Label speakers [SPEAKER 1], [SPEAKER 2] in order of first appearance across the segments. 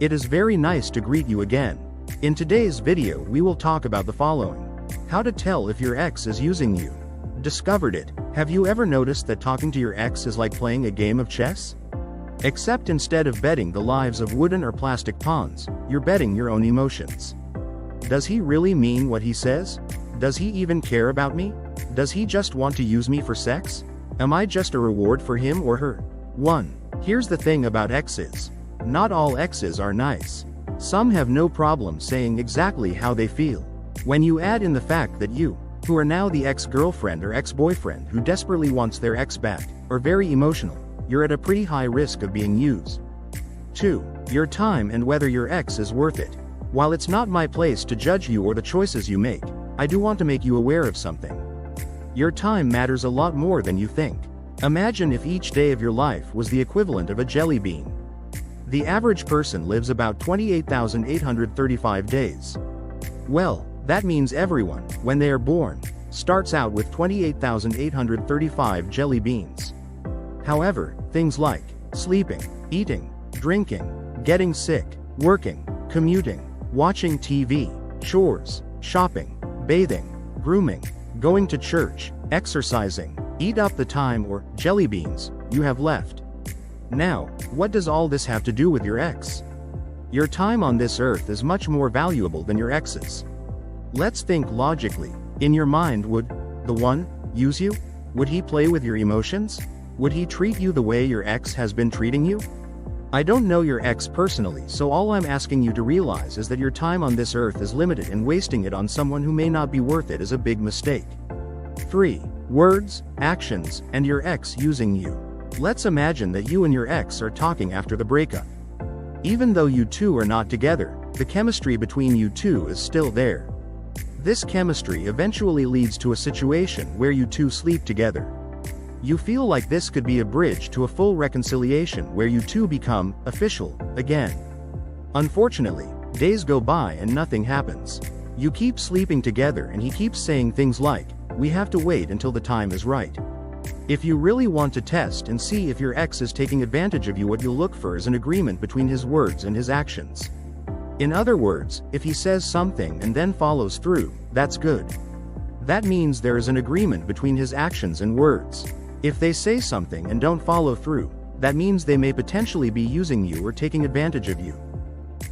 [SPEAKER 1] It is very nice to greet you again. In today's video we will talk about the following. How to tell if your ex is using you. Discovered it. Have you ever noticed that talking to your ex is like playing a game of chess? Except instead of betting the lives of wooden or plastic pawns, you're betting your own emotions. Does he really mean what he says? Does he even care about me? Does he just want to use me for sex? Am I just a reward for him or her? 1. Here's the thing about exes. Not all exes are nice. Some have no problem saying exactly how they feel. When you add in the fact that you, who are now the ex-girlfriend or ex-boyfriend who desperately wants their ex back, or very emotional, you're at a pretty high risk of being used. 2. Your time and whether your ex is worth it. While it's not my place to judge you or the choices you make, I do want to make you aware of something. Your time matters a lot more than you think. Imagine if each day of your life was the equivalent of a jelly bean. The average person lives about 28,835 days. Well, that means everyone, when they are born, starts out with 28,835 jelly beans. However, things like sleeping, eating, drinking, getting sick, working, commuting, watching TV, chores, shopping, bathing, grooming, going to church, exercising, eat up the time or jelly beans you have left. Now, what does all this have to do with your ex? Your time on this earth is much more valuable than your ex's. Let's think logically. In your mind, would the one use you? Would he play with your emotions? Would he treat you the way your ex has been treating you? I don't know your ex personally, so all I'm asking you to realize is that your time on this earth is limited, and wasting it on someone who may not be worth it is a big mistake. 3. Words, actions, and your ex using you. Let's imagine that you and your ex are talking after the breakup. Even though you two are not together, the chemistry between you two is still there. This chemistry eventually leads to a situation where you two sleep together. You feel like this could be a bridge to a full reconciliation where you two become official again. Unfortunately, days go by and nothing happens. You keep sleeping together and he keeps saying things like, "We have to wait until the time is right." If you really want to test and see if your ex is taking advantage of you, what you'll look for is an agreement between his words and his actions. In other words, if he says something and then follows through, that's good. That means there is an agreement between his actions and words. If they say something and don't follow through, that means they may potentially be using you or taking advantage of you.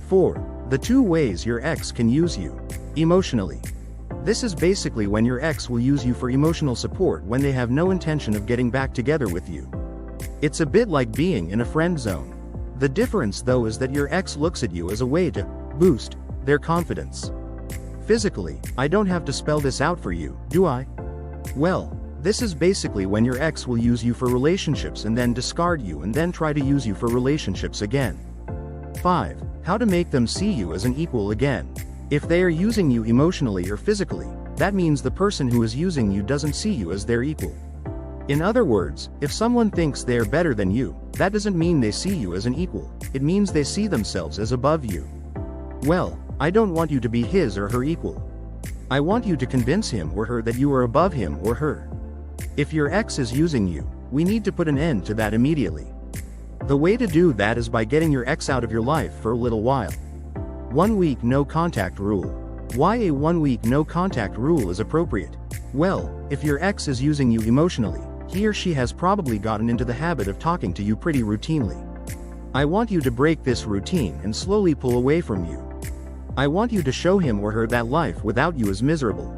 [SPEAKER 1] 4. The 2 ways your ex can use you. Emotionally. This is basically when your ex will use you for emotional support when they have no intention of getting back together with you. It's a bit like being in a friend zone. The difference though is that your ex looks at you as a way to boost their confidence. Physically, I don't have to spell this out for you, do I? Well, this is basically when your ex will use you for relationships and then discard you and then try to use you for relationships again. 5. How to make them see you as an equal again. If they are using you emotionally or physically, that means the person who is using you doesn't see you as their equal. In other words, if someone thinks they are better than you, that doesn't mean they see you as an equal, it means they see themselves as above you. Well, I don't want you to be his or her equal. I want you to convince him or her that you are above him or her. If your ex is using you, we need to put an end to that immediately. The way to do that is by getting your ex out of your life for a little while. 1 week no contact rule. Why a 1 week no contact rule is appropriate? Well, if your ex is using you emotionally, he or she has probably gotten into the habit of talking to you pretty routinely. I want you to break this routine and slowly pull away from you. I want you to show him or her that life without you is miserable.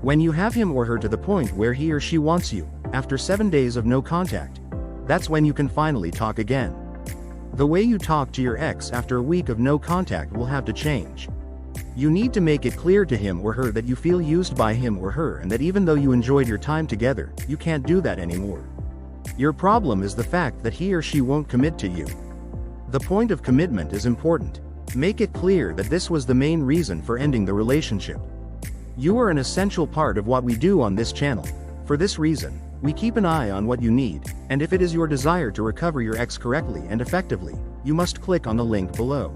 [SPEAKER 1] When you have him or her to the point where he or she wants you, after 7 days of no contact, that's when you can finally talk again. The way you talk to your ex after a week of no contact will have to change. You need to make it clear to him or her that you feel used by him or her and that even though you enjoyed your time together, you can't do that anymore. Your problem is the fact that he or she won't commit to you. The point of commitment is important. Make it clear that this was the main reason for ending the relationship. You are an essential part of what we do on this channel. For this reason, we keep an eye on what you need, and if it is your desire to recover your ex correctly and effectively, you must click on the link below.